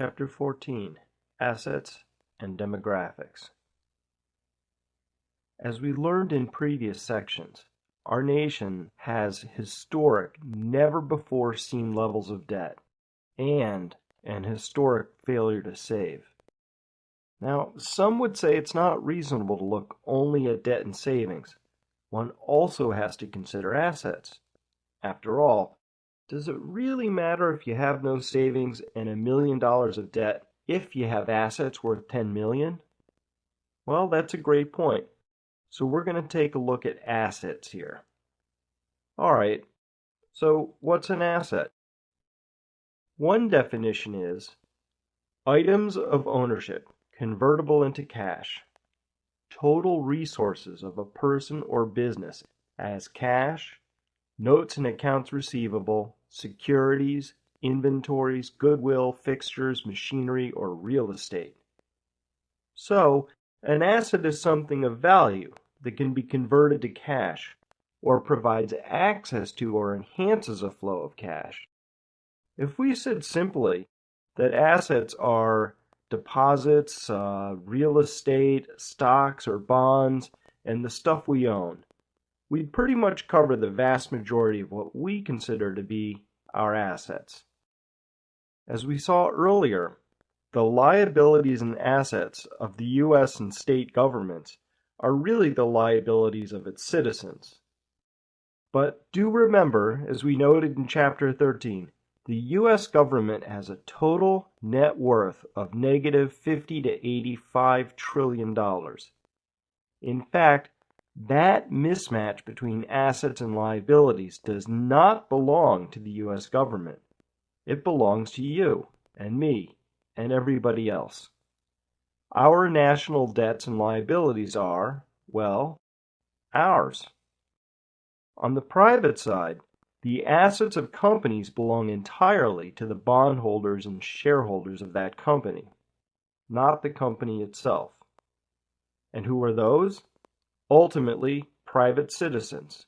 Chapter 14, Assets and Demographics. As we learned in previous sections, our nation has historic, never-before-seen levels of debt and an historic failure to save. Now, some would say it's not reasonable to look only at debt and savings. One also has to consider assets. After all, does it really matter if you have no savings and $1 million of debt if you have assets worth $10 million? Well, that's a great point. So we're going to take a look at assets here. All right, so what's an asset? One definition is items of ownership convertible into cash, total resources of a person or business as cash, notes and accounts receivable, securities, inventories, goodwill, fixtures, machinery, or real estate. So, an asset is something of value that can be converted to cash or provides access to or enhances a flow of cash. If we said simply that assets are deposits, real estate, stocks or bonds, and the stuff we own, we'd pretty much cover the vast majority of what we consider to be our assets. As we saw earlier, the liabilities and assets of the U.S. and state governments are really the liabilities of its citizens. But do remember, as we noted in Chapter 13, the U.S. government has a total net worth of negative $50 to $85 trillion. In fact, that mismatch between assets and liabilities does not belong to the U.S. government. It belongs to you and me and everybody else. Our national debts and liabilities are, well, ours. On the private side, the assets of companies belong entirely to the bondholders and shareholders of that company, not the company itself. And who are those? Ultimately, private citizens.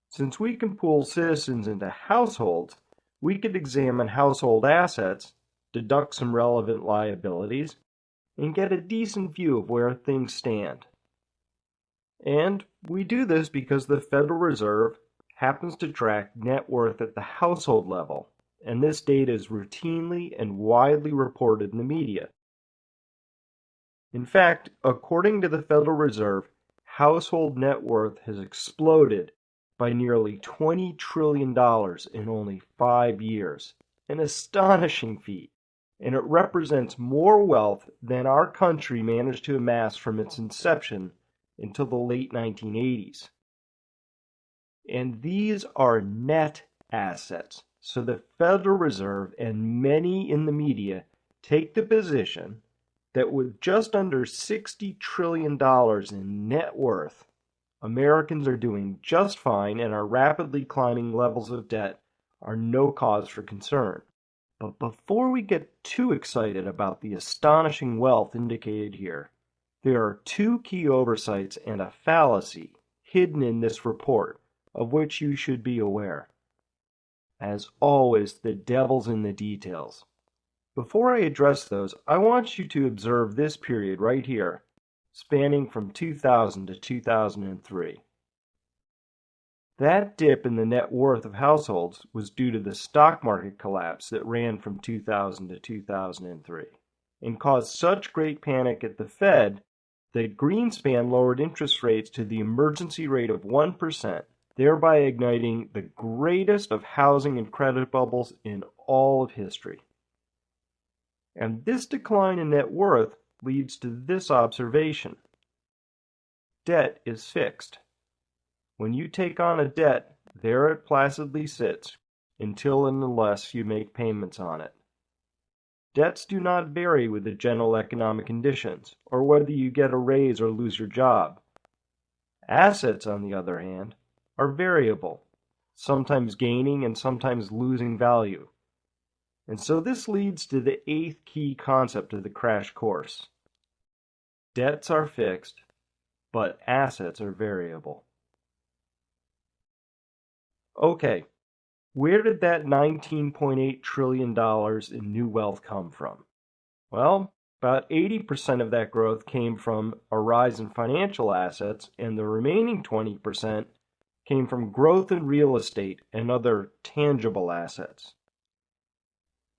Since we can pool citizens into households, we could examine household assets, deduct some relevant liabilities, and get a decent view of where things stand. And we do this because the Federal Reserve happens to track net worth at the household level, and this data is routinely and widely reported in the media. In fact, according to the Federal Reserve, household net worth has exploded by nearly $20 trillion in only 5 years, an astonishing feat, and it represents more wealth than our country managed to amass from its inception until the late 1980s. And these are net assets, so the Federal Reserve and many in the media take the position that with just under $60 trillion in net worth, Americans are doing just fine and our rapidly climbing levels of debt are no cause for concern. But before we get too excited about the astonishing wealth indicated here, there are two key oversights and a fallacy hidden in this report of which you should be aware. As always, the devil's in the details. Before I address those, I want you to observe this period right here, spanning from 2000 to 2003. That dip in the net worth of households was due to the stock market collapse that ran from 2000 to 2003 and caused such great panic at the Fed that Greenspan lowered interest rates to the emergency rate of 1%, thereby igniting the greatest of housing and credit bubbles in all of history. And this decline in net worth leads to this observation. Debt is fixed. When you take on a debt, there it placidly sits, until and unless you make payments on it. Debts do not vary with the general economic conditions, or whether you get a raise or lose your job. Assets, on the other hand, are variable, sometimes gaining and sometimes losing value. And so this leads to the eighth key concept of the crash course. Debts are fixed, but assets are variable. Okay, Where did that $19.8 trillion in new wealth come from? Well, about 80% of that growth came from a rise in financial assets, and the remaining 20% came from growth in real estate and other tangible assets.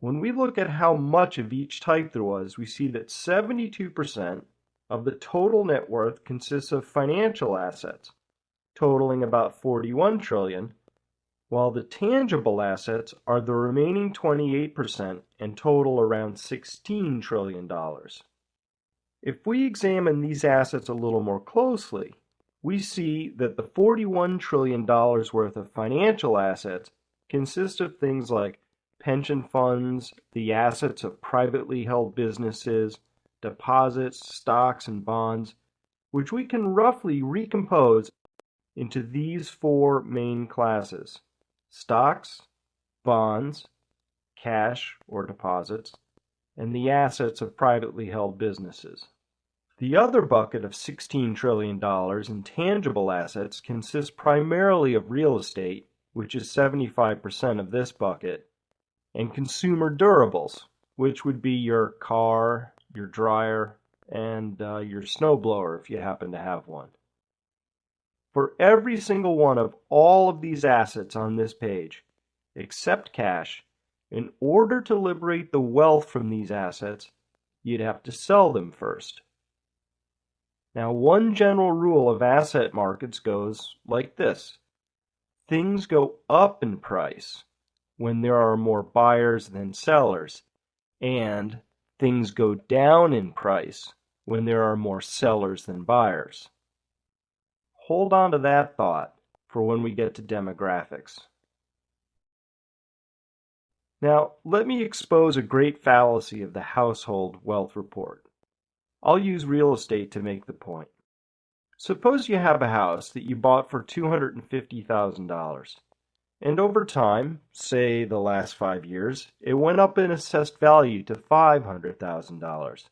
When we look at how much of each type there was, we see that 72% of the total net worth consists of financial assets, totaling about 41 trillion, while the tangible assets are the remaining 28% and total around $16 trillion. If we examine these assets a little more closely, we see that the $41 trillion worth of financial assets consist of things like pension funds, the assets of privately held businesses, deposits, stocks, and bonds, which we can roughly recompose into these four main classes: stocks, bonds, cash or deposits, and the assets of privately held businesses. The other bucket of $16 trillion in tangible assets consists primarily of real estate, which is 75% of this bucket, and consumer durables, which would be your car, your dryer, and your snowblower if you happen to have one. For every single one of all of these assets on this page, except cash, in order to liberate the wealth from these assets, you'd have to sell them first. Now, one general rule of asset markets goes like this: things go up in price when there are more buyers than sellers, and things go down in price when there are more sellers than buyers. Hold on to that thought for when we get to demographics. Now, let me expose a great fallacy of the household wealth report. I'll use real estate to make the point. Suppose you have a house that you bought for $250,000, and over time, say the last 5 years, it went up in assessed value to $500,000.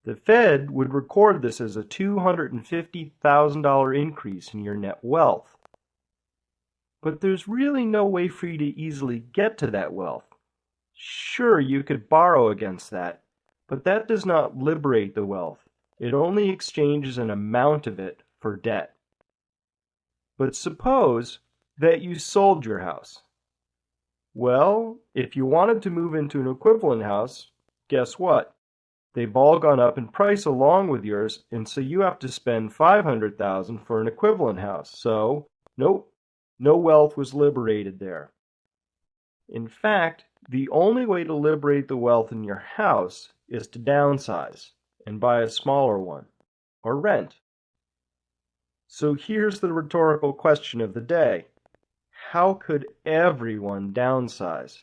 The Fed would record this as a $250,000 increase in your net wealth. But there's really no way for you to easily get to that wealth. Sure, you could borrow against that, but that does not liberate the wealth. It only exchanges an amount of it for debt. But suppose that you sold your house. Well, if you wanted to move into an equivalent house, guess what? They've all gone up in price along with yours, and so you have to spend $500,000 for an equivalent house. So, nope, no wealth was liberated there. In fact, the only way to liberate the wealth in your house is to downsize and buy a smaller one, or rent. So here's the rhetorical question of the day: how could everyone downsize?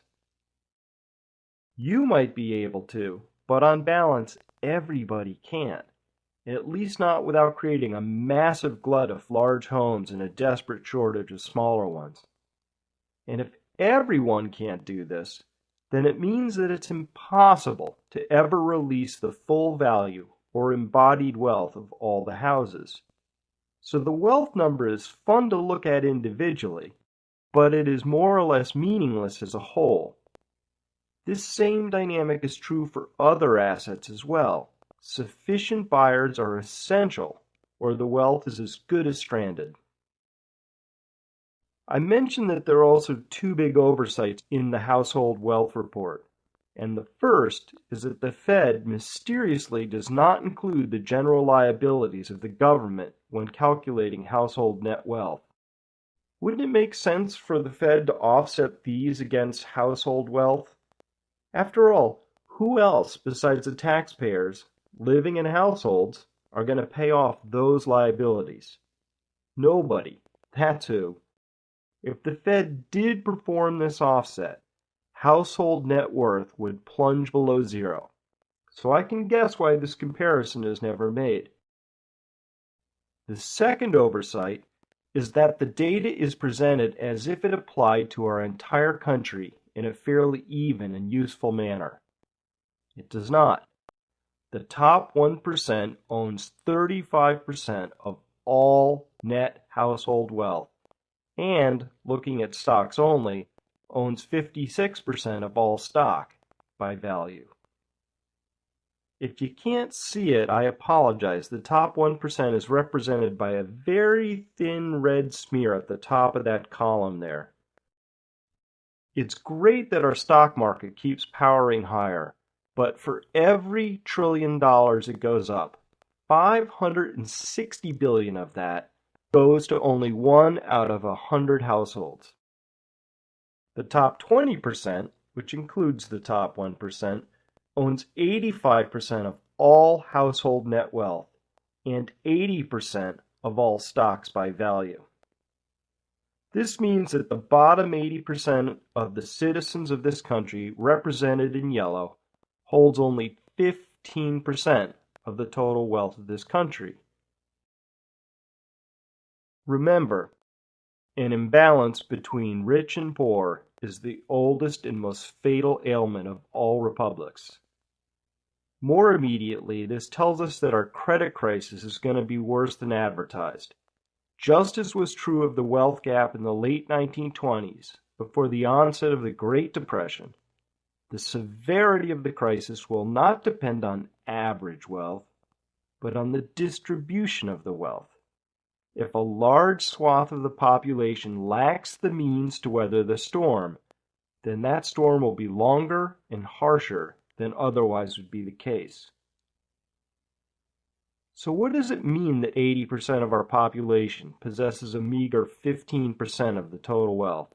You might be able to, but on balance, everybody can't. At least not without creating a massive glut of large homes and a desperate shortage of smaller ones. And if everyone can't do this, then it means that it's impossible to ever release the full value or embodied wealth of all the houses. So the wealth number is fun to look at individually, but it is more or less meaningless as a whole. This same dynamic is true for other assets as well. Sufficient buyers are essential, or the wealth is as good as stranded. I mentioned that there are also two big oversights in the household wealth report, and the first is that the Fed mysteriously does not include the general liabilities of the government when calculating household net wealth. Wouldn't it make sense for the Fed to offset these against household wealth? After all, who else besides the taxpayers living in households are going to pay off those liabilities? Nobody. That's who. If the Fed did perform this offset, household net worth would plunge below zero. So I can guess why this comparison is never made. The second oversight is that the data is presented as if it applied to our entire country in a fairly even and useful manner. It does not. The top 1% owns 35% of all net household wealth, and, looking at stocks only, owns 56% of all stock by value. If you can't see it, I apologize. The top 1% is represented by a very thin red smear at the top of that column there. It's great that our stock market keeps powering higher, but for every $1 trillion it goes up, 560 billion of that goes to only 1 out of 100 households. The top 20%, which includes the top 1%, owns 85% of all household net wealth and 80% of all stocks by value. This means that the bottom 80% of the citizens of this country, represented in yellow, holds only 15% of the total wealth of this country. Remember, an imbalance between rich and poor is the oldest and most fatal ailment of all republics. More immediately, this tells us that our credit crisis is going to be worse than advertised. Just as was true of the wealth gap in the late 1920s, before the onset of the Great Depression, the severity of the crisis will not depend on average wealth, but on the distribution of the wealth. If a large swath of the population lacks the means to weather the storm, then that storm will be longer and harsher than otherwise would be the case. So what does it mean that 80% of our population possesses a meager 15% of the total wealth?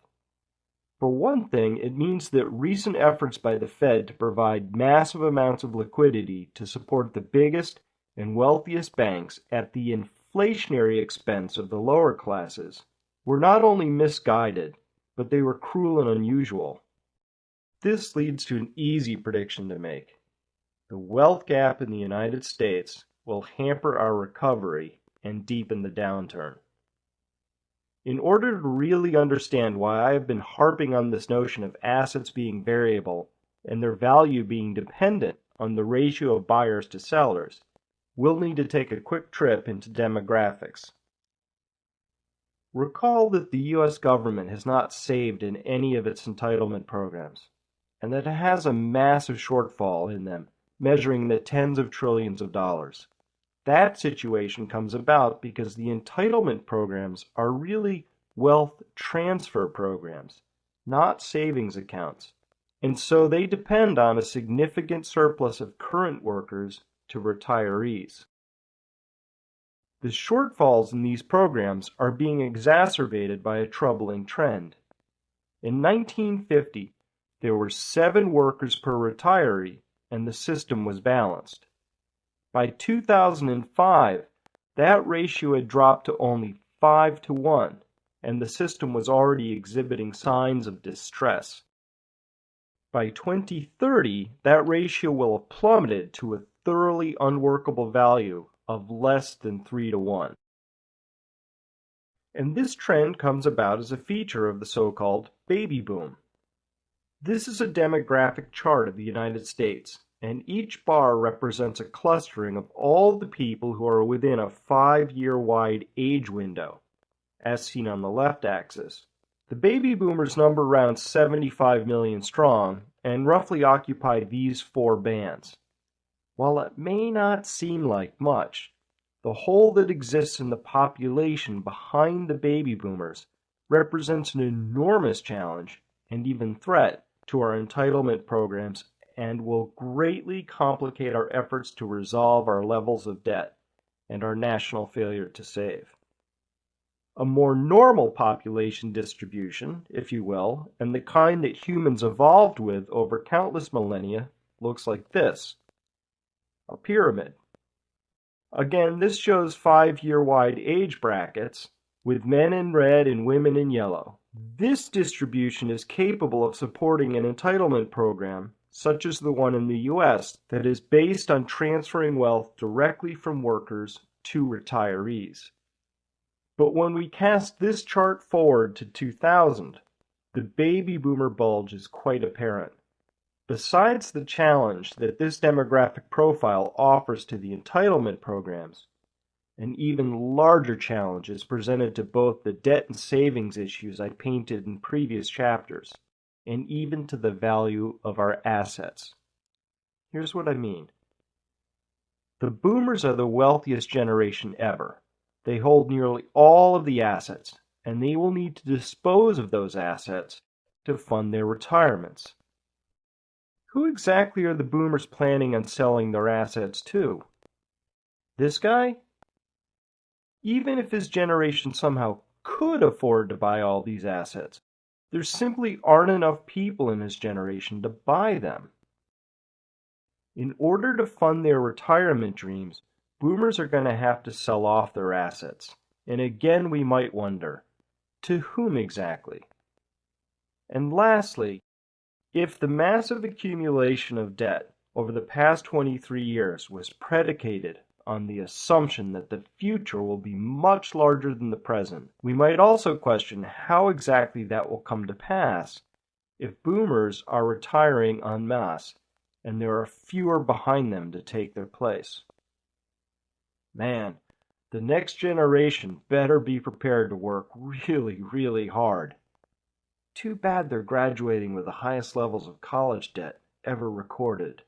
For one thing, it means that recent efforts by the Fed to provide massive amounts of liquidity to support the biggest and wealthiest banks at the inflationary expense of the lower classes were not only misguided, but they were cruel and unusual. This leads to an easy prediction to make. The wealth gap in the United States will hamper our recovery and deepen the downturn. In order to really understand why I have been harping on this notion of assets being variable and their value being dependent on the ratio of buyers to sellers, we'll need to take a quick trip into demographics. Recall that the U.S. government has not saved in any of its entitlement programs, and that it has a massive shortfall in them, measuring in the tens of trillions of dollars. That situation comes about because the entitlement programs are really wealth transfer programs, not savings accounts, and so they depend on a significant surplus of current workers to retirees. The shortfalls in these programs are being exacerbated by a troubling trend. In 1950, there were 7 workers per retiree, and the system was balanced. By 2005, that ratio had dropped to only 5-1, and the system was already exhibiting signs of distress. By 2030, that ratio will have plummeted to a thoroughly unworkable value of less than 3-1. And this trend comes about as a feature of the so-called baby boom. This is a demographic chart of the United States, and each bar represents a clustering of all the people who are within a 5-year wide age window, as seen on the left axis. The baby boomers number around 75 million strong and roughly occupy these 4 bands. While it may not seem like much, the hole that exists in the population behind the baby boomers represents an enormous challenge and even threat to our entitlement programs and will greatly complicate our efforts to resolve our levels of debt and our national failure to save. A more normal population distribution, if you will, and the kind that humans evolved with over countless millennia, looks like this: a pyramid. Again, this shows 5-year wide age brackets, with men in red and women in yellow. This distribution is capable of supporting an entitlement program, such as the one in the U.S., that is based on transferring wealth directly from workers to retirees. But when we cast this chart forward to 2000, the baby boomer bulge is quite apparent. Besides the challenge that this demographic profile offers to the entitlement programs, an even larger challenge is presented to both the debt and savings issues I painted in previous chapters. and even to the value of our assets. Here's what I mean. The boomers are the wealthiest generation ever. They hold nearly all of the assets, and they will need to dispose of those assets to fund their retirements. Who exactly are the boomers planning on selling their assets to? This guy? Even if his generation somehow could afford to buy all these assets, there simply aren't enough people in his generation to buy them. In order to fund their retirement dreams, boomers are going to have to sell off their assets. And again, we might wonder, to whom exactly? And lastly, if the massive accumulation of debt over the past 23 years was predicated on the assumption that the future will be much larger than the present, we might also question how exactly that will come to pass if boomers are retiring en masse and there are fewer behind them to take their place. Man, the next generation better be prepared to work really, really hard. Too bad they're graduating with the highest levels of college debt ever recorded.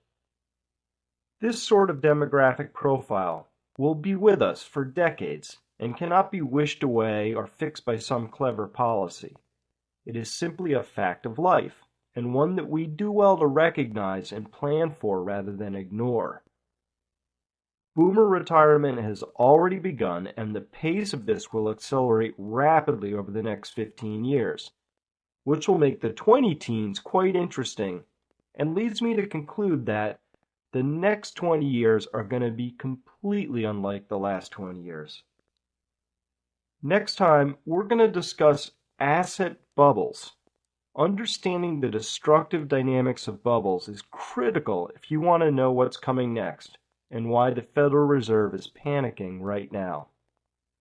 This sort of demographic profile will be with us for decades and cannot be wished away or fixed by some clever policy. It is simply a fact of life, and one that we do well to recognize and plan for rather than ignore. Boomer retirement has already begun, and the pace of this will accelerate rapidly over the next 15 years, which will make the 20-teens quite interesting, and leads me to conclude that the next 20 years are going to be completely unlike the last 20 years. Next time, we're going to discuss asset bubbles. Understanding the destructive dynamics of bubbles is critical if you want to know what's coming next and why the Federal Reserve is panicking right now.